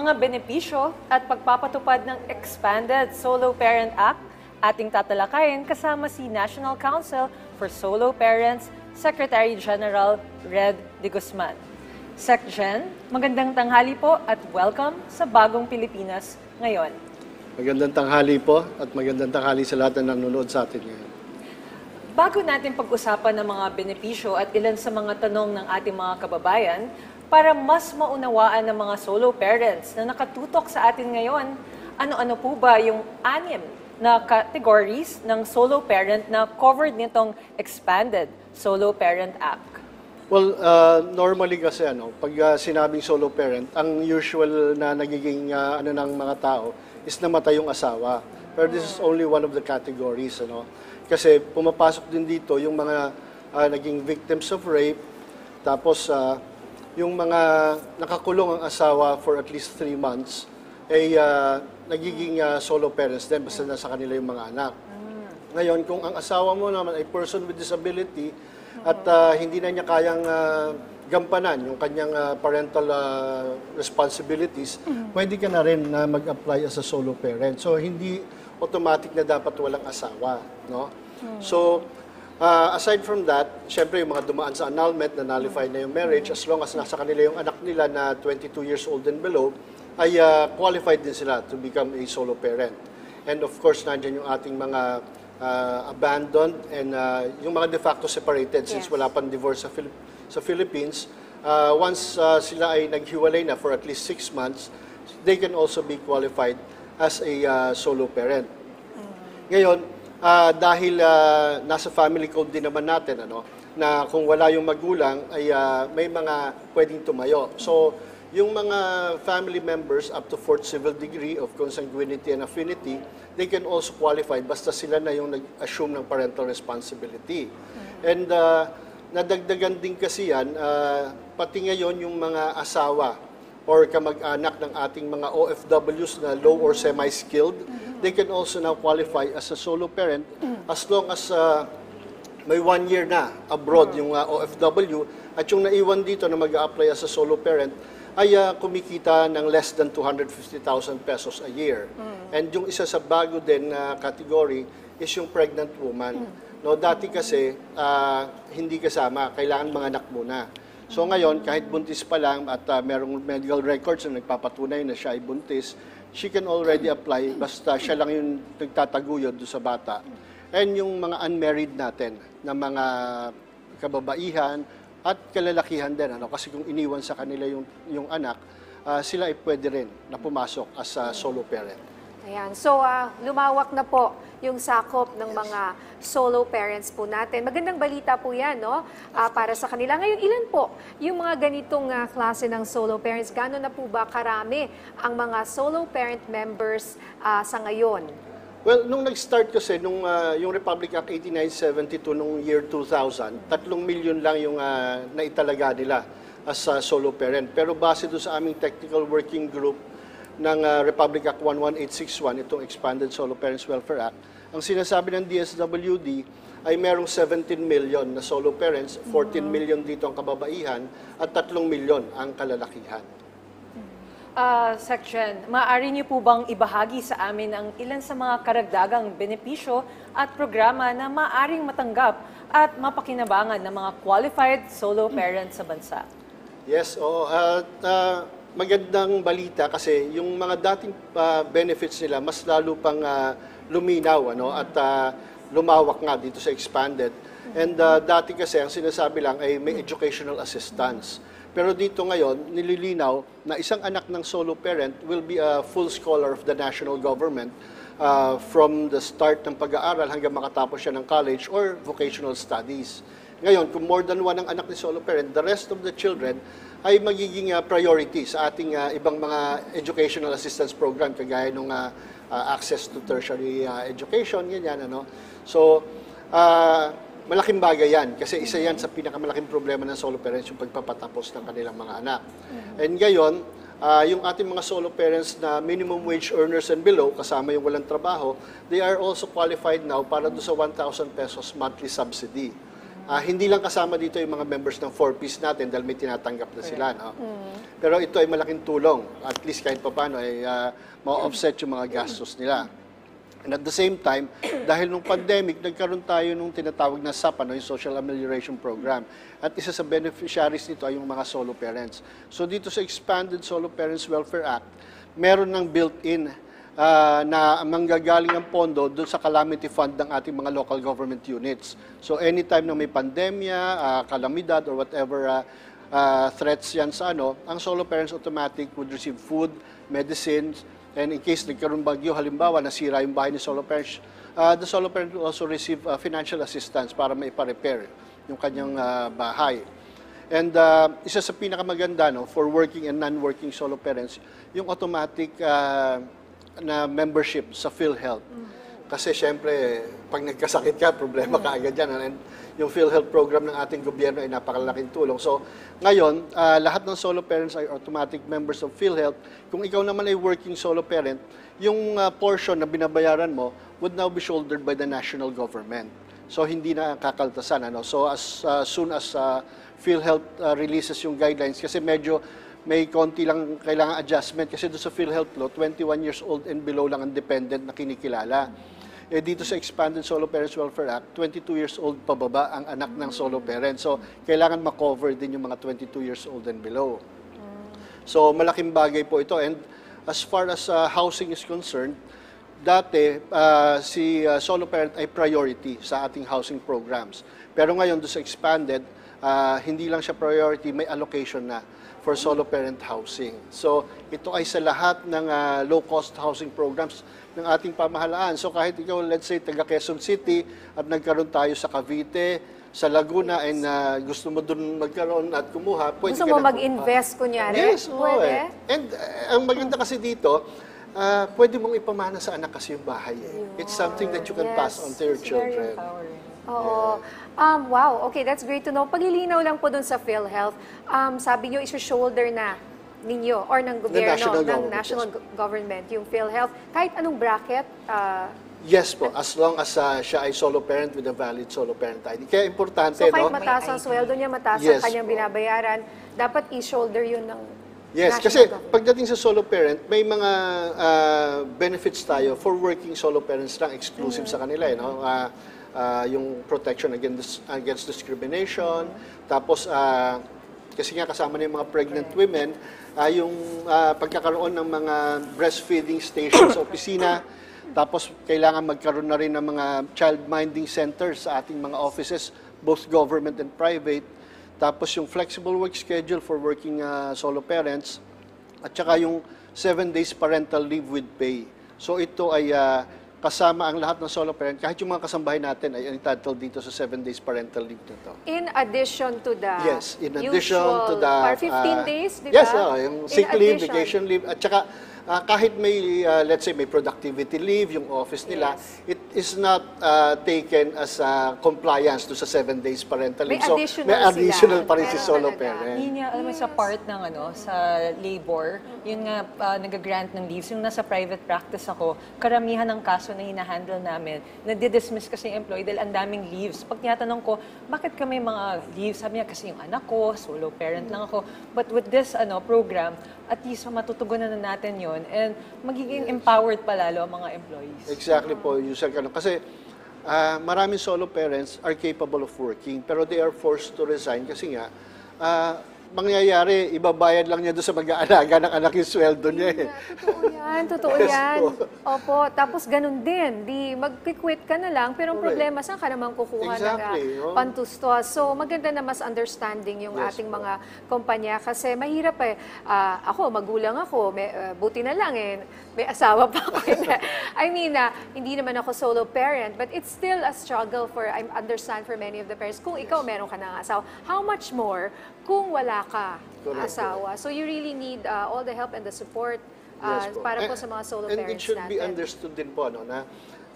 mga benepisyo at pagpapatupad ng Expanded Solo Parent Act, ating tatalakayin kasama si National Council for Solo Parents, Secretary General Red de Guzman. Sec Gen, magandang tanghali po at welcome sa Bagong Pilipinas ngayon. Magandang tanghali po at magandang tanghali sa lahat na nanonood sa atin ngayon. Bago natin pag-usapan ng mga benepisyo at ilan sa mga tanong ng ating mga kababayan, para mas maunawaan ng mga solo parents na nakatutok sa atin ngayon, ano-ano po ba yung 6 na categories ng solo parent na covered nitong Expanded Solo Parent Act? Well, normally kasi pag sinabing solo parent, ang usual na nagiging ng mga tao is namatay yung asawa. Pero this is only one of the categories, Kasi pumapasok din dito yung mga naging victims of rape, tapos yung mga nakakulong ang asawa for at least 3 months, ay nagiging solo parents din basta nasa kanila yung mga anak. Ngayon, kung ang asawa mo naman ay person with disability at hindi na niya kayang gampanan yung kanyang parental responsibilities, pwede ka na rin na mag-apply as a solo parent. So, hindi automatic na dapat walang asawa, So, aside from that, syempre yung mga dumaan sa annulment, na nullify na yung marriage, as long as nasa kanila yung anak nila na 22 years old and below, ay qualified din sila to become a solo parent. And of course, nandiyan yung ating mga abandoned and yung mga de facto separated since wala pang divorce sa Philippines. Once sila ay naghiwalay na for at least 6 months, they can also be qualified as a solo parent. Ngayon, dahil nasa family code din naman natin, na kung wala yung magulang, ay may mga pwedeng tumayo. So, yung mga family members up to 4th civil degree of consanguinity and affinity, they can also qualify basta sila na yung nag-assume ng parental responsibility. And nadagdagan din kasi yan, pati ngayon yung mga asawa or kamag-anak ng ating mga OFWs na low or semi-skilled, they can also now qualify as a solo parent as long as may 1 year na abroad yung OFW at yung naiwan dito na mag-a-apply as a solo parent ay kumikita ng less than 250,000 pesos a year. And yung isa sa bago din na category is yung pregnant woman. Dati kasi hindi kasama, kailangan mga anak muna. So ngayon, kahit buntis pa lang at merong medical records na nagpapatunay na siya ay buntis, she can already apply basta siya lang yung nagtataguyod doon sa bata. And yung mga unmarried natin na mga kababaihan at kalalakihan din, kasi kung iniwan sa kanila yung anak, sila ay pwede rin na pumasok as a solo parent. Ayan. So, lumawak na po yung sakop ng mga solo parents po natin. Magandang balita po yan, para sa kanila. Ngayon, ilan po yung mga ganitong klase ng solo parents? Gaano na po ba karami ang mga solo parent members sa ngayon? Well, nung nag-start kasi, yung Republic Act 8972 nung year 2000, 3 milyon lang yung naitalaga nila as a solo parent. Pero base doon sa aming technical working group ng Republic Act 11861, itong Expanded Solo Parents Welfare Act, ang sinasabi ng DSWD ay merong 17 million na solo parents, 14 million dito ang kababaihan, at 3 million ang kalalakihan. Section, maaari niyo po bang ibahagi sa amin ang ilan sa mga karagdagang benepisyo at programa na maaaring matanggap at mapakinabangan ng mga qualified solo parents sa bansa? Yes, magandang balita kasi yung mga dating benefits nila mas lalo pang luminaw at lumawak nga dito sa expanded. And dati kasi ang sinasabi lang ay may educational assistance. Pero dito ngayon, nililinaw na isang anak ng solo parent will be a full scholar of the national government from the start ng pag-aaral hanggang makatapos siya ng college or vocational studies. Ngayon, kung more than one ang anak ni solo parent, the rest of the children ay magiging priority sa ating ibang mga educational assistance program kagaya ng access to tertiary education, ganyan, So, malaking bagay yan kasi isa yan sa pinakamalaking problema ng solo parents, yung pagpapatapos ng kanilang mga anak. And ngayon, yung ating mga solo parents na minimum wage earners and below, kasama yung walang trabaho, they are also qualified now para doon sa 1,000 pesos monthly subsidy. Hindi lang kasama dito yung mga members ng 4Ps natin dahil may tinatanggap na sila. No? Pero ito ay malaking tulong. At least kahit paano ay ma-offset yung mga gastos nila. And at the same time, dahil nung pandemic, nagkaroon tayo nung tinatawag na SAP, yung Social Amelioration Program. At isa sa beneficiaries nito ay yung mga solo parents. So dito sa Expanded Solo Parents Welfare Act, meron ng built-in na manggagaling ang pondo doon sa calamity fund ng ating mga local government units. So anytime na may pandemya, kalamidad, or whatever threats yan sa ang solo parents automatic would receive food, medicines, and in case nagkaroon bagyo, halimbawa, nasira yung bahay ni solo parents, the solo parent will also receive financial assistance para maipa-repair yung kanyang bahay. And isa sa pinakamaganda for working and non-working solo parents, yung automatic na membership sa PhilHealth. Kasi syempre, pag nagkasakit ka, problema ka agad yan. And yung PhilHealth program ng ating gobyerno ay napakalaking tulong. So, ngayon, lahat ng solo parents ay automatic members of PhilHealth. Kung ikaw naman ay working solo parent, yung portion na binabayaran mo would now be shouldered by the national government. So, hindi na kakaltasan. So, as soon as PhilHealth releases yung guidelines, kasi medyo may konti lang kailangan adjustment kasi doon sa PhilHealth law, 21 years old and below lang ang dependent na kinikilala. Dito sa Expanded Solo Parents Welfare Act, 22 years old pababa ang anak ng solo parent. So, kailangan ma-cover din yung mga 22 years old and below. So, malaking bagay po ito. And as far as housing is concerned, dati, si solo parent ay priority sa ating housing programs. Pero ngayon, doon sa Expanded, hindi lang siya priority, may allocation na for solo parent housing. So, ito ay sa lahat ng low-cost housing programs ng ating pamahalaan. So, kahit ikaw, let's say, taga Quezon City at nagkaroon tayo sa Cavite, sa Laguna, and gusto mo doon magkaroon at kumuha, pwede Gusto mo mag-invest, kunyari? Yes, pwede. And ang maganda kasi dito, pwede mong ipamana sa anak kasi yung bahay. It's something that you can pass on to your children. Oo. Wow, okay, that's great to know. Paglilinaw lang po dun sa PhilHealth, sabi nyo, shoulder na ninyo or ng gobyerno, ng national government, yung PhilHealth. Kahit anong bracket, yes po, as long as siya ay solo parent with a valid solo parent ID. Kaya importante, so kahit mataas ang sweldo niya, mataas ang kanyang po binabayaran, dapat i-shoulder yun ng yes, national kasi government. pagdating sa solo parent, may mga benefits tayo for working solo parents lang, exclusive sa kanila. Yung protection against discrimination, tapos kasi nga kasama na yung mga pregnant women, yung pagkakaroon ng mga breastfeeding stations sa opisina, tapos kailangan magkaroon na rin ng mga child minding centers sa ating mga offices, both government and private, tapos yung flexible work schedule for working solo parents, at saka yung 7 days parental leave with pay. So ito ay kasama ang lahat ng solo parent, kahit yung mga kasambahay natin ay entitled dito sa 7 days parental leave nito. In addition to the Yes, in addition to the 15 days, di ba? Yes, yung sick leave, vacation leave, at saka kahit may, let's say, may productivity leave, yung office nila, it is not taken as compliance to sa 7 days parental leave. May additional may additional sila. pa rin si Meron solo talaga. parent. Hindi niya, alam mo, sa part ng sa labor, yun nga, nag-grant ng leaves. Yung nasa private practice ako, karamihan ng kaso na hinahandle namin, nadi-dismiss kasi yung employee dahil ang daming leaves. Pag tinatanong ko, bakit kami mga leaves? Sabi niya, kasi yung anak ko, solo parent lang ako. But with this program, at least matutugunan na natin yon and magiging empowered palalo ang mga employees. Exactly po, Yusek. Kasi maraming solo parents are capable of working, pero they are forced to resign kasi nga, mangyayari, ibabayad lang niya doon sa mag-aalaga ng anak yung sweldo niya. Totoo yan, totoo Yes yan. po. Opo, tapos ganun din, di mag-quit ka na lang, pero ang Correct. problema, saan ka naman kukuha Exactly, ng pantustos? So maganda na mas understanding yung Yes ating po. mga kumpanya kasi mahirap ako, magulang ako, buti na lang may asawa pa ako. I mean, hindi naman ako solo parent, but it's still a struggle I understand for many of the parents. Kung ikaw meron ka ng asawa, how much more kung wala ka Correct, asawa? So you really need all the help and the support Yes po. para po sa mga solo and parents it should natin. be understood din po na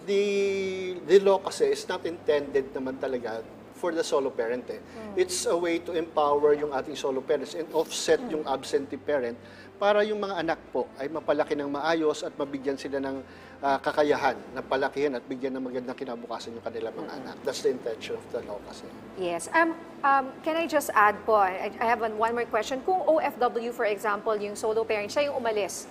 the law kasi is not intended naman talaga for the solo parent. It's a way to empower yung ating solo parents and offset yung absentee parent para yung mga anak po ay mapalaki ng maayos at mabigyan sila ng kakayahan na palakihan at bigyan ng magandang kinabukasan yung kanilang mga anak. That's the intention of the law kasi. Yes. Can I just add po, I have one more question. Kung OFW, for example, yung solo parent, siya yung umalis.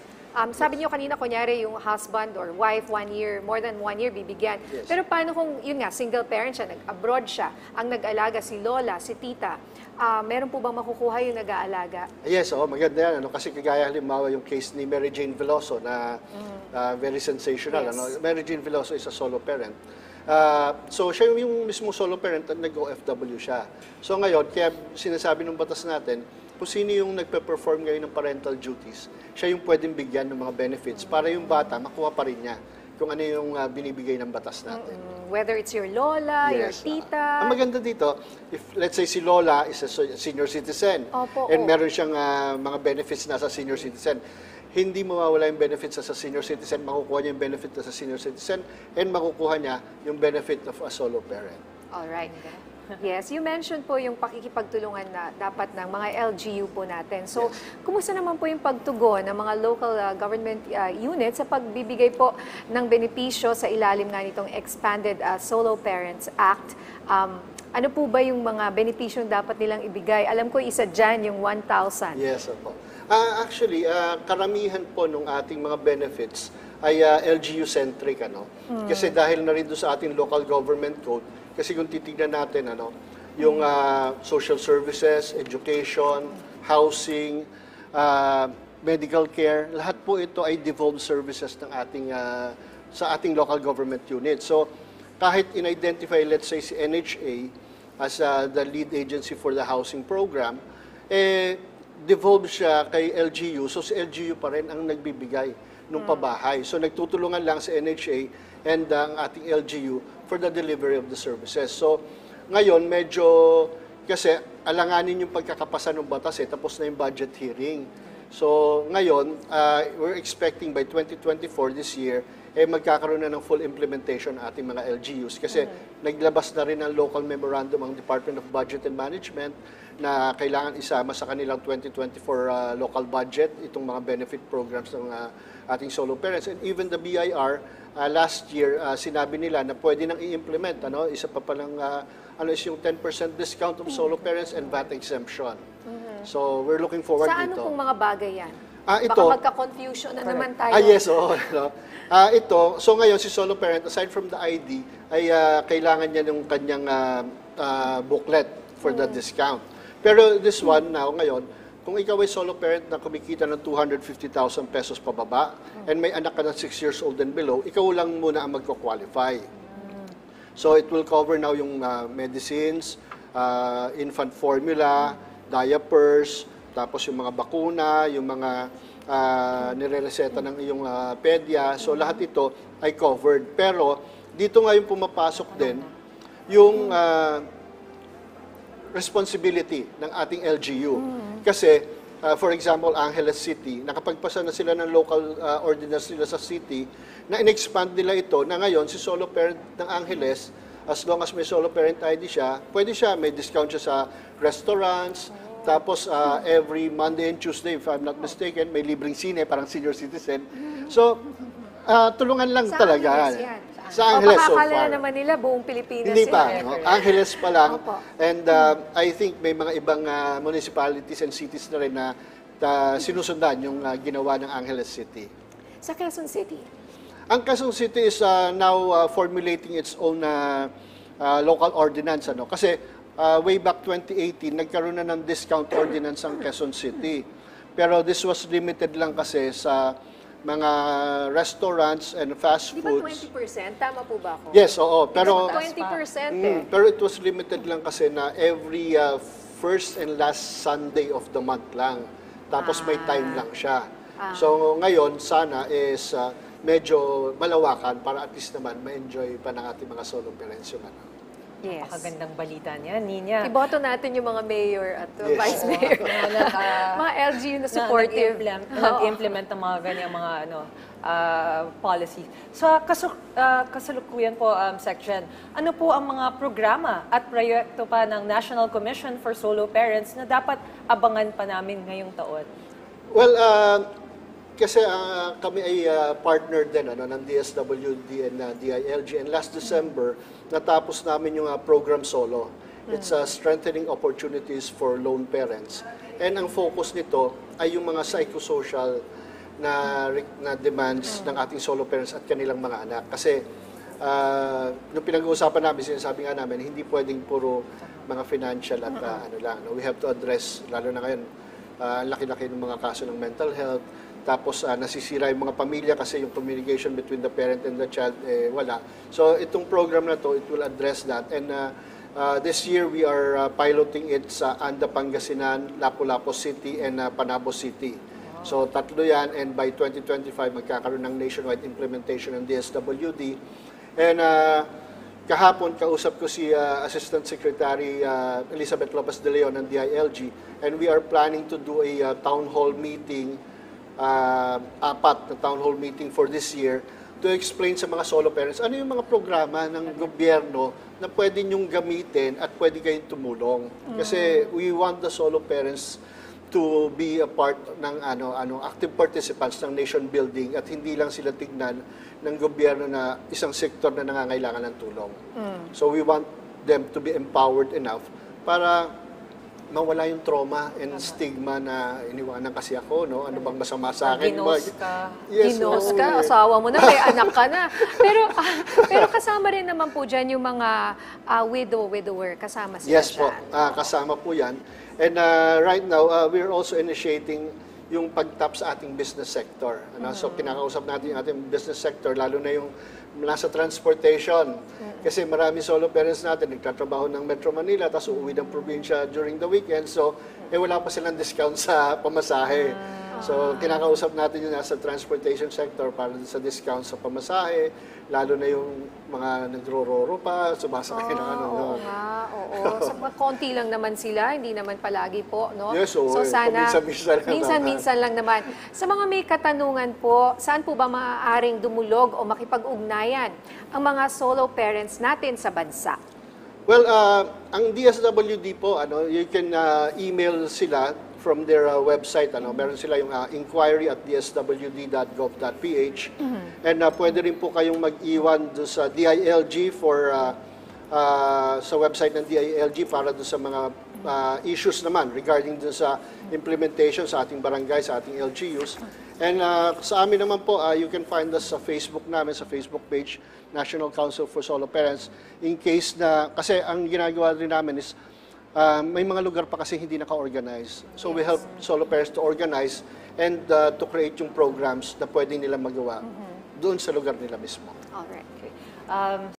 Sabi niyo kanina, kunyari, yung husband or wife, 1 year, more than 1 year, bibigyan. Yes. Pero paano kung, yun nga, single parent siya, nag-abroad siya, ang nag-alaga si lola, si tita, meron po bang makukuha yung nag-aalaga? Yes, maganda yan. Kasi kagaya halimbawa yung case ni Mary Jane Veloso na very sensational. Yes. Mary Jane Veloso is a solo parent. So siya yung mismo solo parent at nag-OFW siya. So ngayon, kaya sinasabi ng batas natin, kung sino yung nagpe-perform ngayon ng parental duties, siya yung pwedeng bigyan ng mga benefits para yung bata makuha pa rin niya kung ano yung binibigay ng batas natin. Whether it's your lola, your Yes, tita. ang maganda dito, if let's say si Lola is a senior citizen Opo, and meron siyang mga benefits na sa senior citizen, hindi mawawala yung benefits sa senior citizen, makukuha niya yung benefit na sa senior citizen, and makukuha niya yung benefit of a solo parent. Alright. Yes, you mentioned po yung pakikipagtulungan na dapat ng mga LGU po natin. So, kumusta naman po yung pagtugon ng mga local government units sa pagbibigay po ng benepisyo sa ilalim nga nitong Expanded Solo Parents Act? Ano po ba yung mga benepisyo dapat nilang ibigay? Alam ko isa dyan yung 1,000. Yes, opo. Actually, karamihan po ng ating mga benefits ay LGU-centric. Kasi dahil na rin doon sa ating local government code, kasi kung titignan natin, yung social services, education, housing, medical care, lahat po ito ay devolved services ng ating, sa ating local government unit. So, kahit in-identify, let's say, si NHA as the lead agency for the housing program, devolved siya kay LGU, so si LGU pa rin ang nagbibigay ng pabahay. So, nagtutulungan lang sa NHA and ang ating LGU for the delivery of the services. So, ngayon, medyo, kasi alanganin yung pagkakapasa ng batas tapos na yung budget hearing. So, ngayon, we're expecting by 2024 this year, magkakaroon na ng full implementation ang ating mga LGUs. Kasi naglabas na rin ang local memorandum ang Department of Budget and Management na kailangan isama sa kanilang 2024 local budget itong mga benefit programs ng ating solo parents. And even the BIR, last year, sinabi nila na pwede nang i-implement. Isa pa palang is yung 10% discount of solo parents and VAT exemption. So, we're looking forward Sa dito. ano pong mga bagay yan? Ito, Baka magka-confusion na naman tayo. yes, oo. Ito, so ngayon si solo parent, aside from the ID, ay kailangan niya ng kanyang booklet for the discount. Pero this one now, ngayon, kung ikaw ay solo parent na kumikita ng 250,000 pesos pababa and may anak ka na 6 years old and below, ikaw lang muna ang magko-qualify. So it will cover now yung medicines, infant formula, diapers, tapos yung mga bakuna, yung mga nire-reseta ng iyong pedya. So lahat ito ay covered. Pero dito nga yung pumapasok din yung responsibility ng ating LGU. Kasi, for example, Angeles City, nakapagpasa na sila ng local ordinance nila sa city na in-expand nila ito na ngayon si solo parent ng Angeles, as long as may solo parent ID siya, pwede siya, may discount siya sa restaurants, tapos every Monday and Tuesday, if I'm not mistaken, may libreng sine, parang senior citizen. So, tulungan lang Sa talaga. Angeles yan. Sa Angeles so Makakala far. na naman nila buong Pilipinas Hindi pa. yan. Angeles pa lang. Opo. And I think may mga ibang municipalities and cities na rin na sinusundan yung ginawa ng Angeles City. Sa Quezon City? Ang Quezon City is now formulating its own local ordinance. Kasi way back 2018, nagkaroon na ng discount ordinance ang Quezon City. Pero this was limited lang kasi sa mga restaurants and fast Di ba foods. 20%? Tama po ba ako? Yes, oo. Pero, 20% pero it was limited lang kasi na every first and last Sunday of the month lang. Tapos may time lang siya. So ngayon, sana is medyo malawakan para at least naman ma-enjoy pa ng ating mga solo parents yung Yes. Napakagandang balita niya, Nina. Iboto natin yung mga mayor at Yes. vice mayor. Mga LGU na supportive. Nag-implement ng mga ganyang mga policy. So, kasalukuyan po, Section, ano po ang mga programa at proyekto pa ng National Commission for Solo Parents na dapat abangan pa namin ngayong taon? Well, kasi kami ay partner din ng DSWD and DILG. And last December, natapos namin yung program Solo. It's strengthening opportunities for lone parents. And ang focus nito ay yung mga psychosocial na demands ng ating solo parents at kanilang mga anak. Kasi nung pinag-uusapan namin, sinasabi nga namin, hindi pwedeng puro mga financial at ano lang. No? We have to address, lalo na ngayon, ang laki-laki ng mga kaso ng mental health. Tapos nasisira yung mga pamilya kasi yung communication between the parent and the child, wala. So itong program na to, it will address that. And this year, we are piloting it sa Anda, Pangasinan, Lapu-Lapu City, and Panabo City. So tatlo yan, and by 2025, magkakaroon ng nationwide implementation ng DSWD. And kahapon, kausap ko si Assistant Secretary Elizabeth Lopez de Leon ng DILG, and we are planning to do a town hall meeting, apat na town hall meeting for this year, to explain sa mga solo parents ano yung mga programa ng gobyerno na pwede nyong gamitin at pwede kayong tumulong. Kasi we want the solo parents to be a part ng active participants ng nation building at hindi lang sila tignan ng gobyerno na isang sektor na nangangailangan ng tulong. So we want them to be empowered enough para mawala yung trauma and stigma na iniwanan kasi ako, no? Ano bang masama sa akin? Ginos ka. Yes, Ginos oo, ka, asawa mo na, may anak ka na. Pero kasama rin naman po dyan yung mga widower, kasama sila Yes po, dyan. kasama po yan. And right now, we're also initiating yung pag-tap sa ating business sector. So kinakausap natin yung ating business sector, lalo na yung nasa transportation. Kasi marami solo parents natin, nagtatrabaho ng Metro Manila, tapos uuwi ng probinsya during the weekend. So, wala pa silang discount sa pamasahe. So, kinakausap natin yung nasa transportation sector para sa discount sa pamasahe, lalo na yung mga nagro-roro pa, sumasakay ng ano. Oo nga, oo. So, konti lang naman sila, hindi naman palagi po, no? Yes, oo. So, sana, Paminsan-minsan lang minsan-minsan lang naman. Sa mga may katanungan po, saan po ba maaaring dumulog o makipag-ugnayan ang mga solo parents natin sa bansa? Well, ang DSWD po, you can email sila from their website. Meron sila yung inquiry@dswd.gov.ph. And pwede rin po kayong mag-iwan doon sa DILG sa website ng DILG para doon sa mga issues naman regarding doon sa implementation sa ating barangay, sa ating LGUs. And sa amin naman po, you can find us sa Facebook namin, sa Facebook page, National Council for Solo Parents. In case na, kasi ang ginagawa rin namin is, may mga lugar pa kasi hindi naka-organize. So we help solo parents to organize and to create yung programs na pwede nila magawa doon sa lugar nila mismo. Alright. Okay.